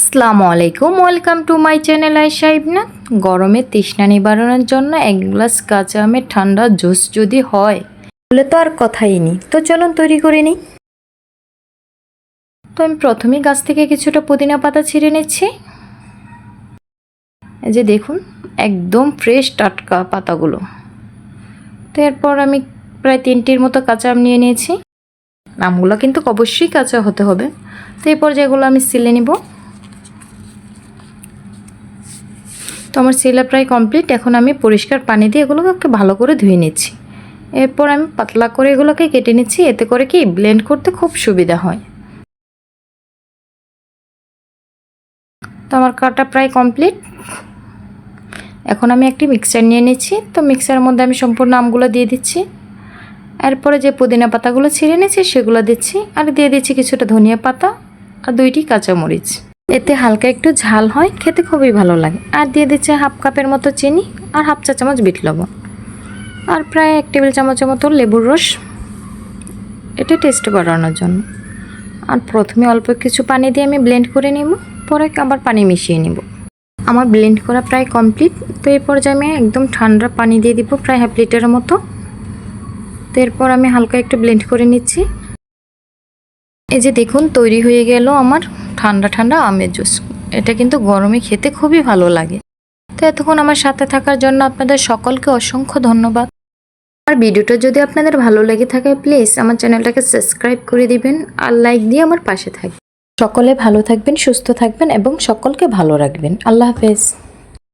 আসসালামু আলাইকুম, welcome to my channel Ayesha Ibnath. গরমে তৃষ্ণা নিবারণের জন্য এক গ্লাস কাঁচা আমের ঠান্ডা জুস যদি হয় তাহলে তো আর কথাই নেই। তো চলুন তৈরি করে নিই। তো আমি প্রথমেই গাছ থেকে কিছুটা পুদিনা পাতা ছিঁড়ে নিচ্ছি। এই যে দেখুন, একদম ফ্রেশ টাটকা পাতাগুলো। তো এরপর আমি প্রায় 3টির মতো কাঁচা আম নিয়ে নিয়েছি। আমগুলো কিন্তু অবশ্যই কাঁচা হতে হবে। তো এরপর যেগুলো আমি ছিলে নিব। তো আমার ছেলা প্রায় কমপ্লিট। এখন আমি পরিষ্কার পানি দিয়ে এগুলোকে ভালো করে ধুয়ে নিচ্ছি। এরপর আমি পাতলা করে এগুলোকে কেটে নিচ্ছি, এতে করে কি ব্লেন্ড করতে খুব সুবিধা হয়। তো আমার কাটা প্রায় কমপ্লিট। এখন আমি একটি মিক্সার নিয়ে নিচ্ছি। তো মিক্সারের মধ্যে আমি সম্পূর্ণ আমগুলো দিয়ে দিচ্ছি। এরপরে যে পুদিনা পাতাগুলো ছিঁড়ে নিয়েছি সেগুলো দিচ্ছি, আর দিয়ে দিচ্ছি কিছুটা ধনিয়া পাতা আর 2টি কাঁচামরিচ। এতে হালকা একটু ঝাল হয়, খেতে খুবই ভালো লাগে। আর দিয়ে দিচ্ছে হাফ কাপের মতো চিনি আর হাফ চা চামচ বিট লবণ আর প্রায় 1 টেবিল চামচের মতো লেবুর রস, এটা টেস্ট বাড়ানোর জন্য। আর প্রথমে অল্প কিছু পানি দিয়ে আমি ব্লেন্ড করে নিব, পরে আবার পানি মিশিয়ে নিব। আমার ব্লেন্ড করা প্রায় কমপ্লিট। তো এই পর্যায়ে আমি একদম ঠান্ডা পানি দিয়ে দিব, প্রায় হাফ লিটারের মতো। তো এরপর আমি হালকা একটু ব্লেন্ড করে নিচ্ছি। এই যে দেখুন, তৈরি হয়ে গেল আমার ঠান্ডা ঠান্ডা আমের জুস। এটা কিন্তু গরমে খেতে খুবই ভালো লাগে। তো এতক্ষণ আমার সাথে থাকার জন্য আপনাদের সকলকে অসংখ্য ধন্যবাদ। আর ভিডিওটা যদি আপনাদের ভালো লেগে থাকে প্লিজ আমার চ্যানেলটাকে সাবস্ক্রাইব করে দিবেন আর লাইক দিয়ে আমার পাশে থাকবেন। সকলে ভালো থাকবেন, সুস্থ থাকবেন এবং সকলকে ভালো রাখবেন। আল্লাহ হাফেজ।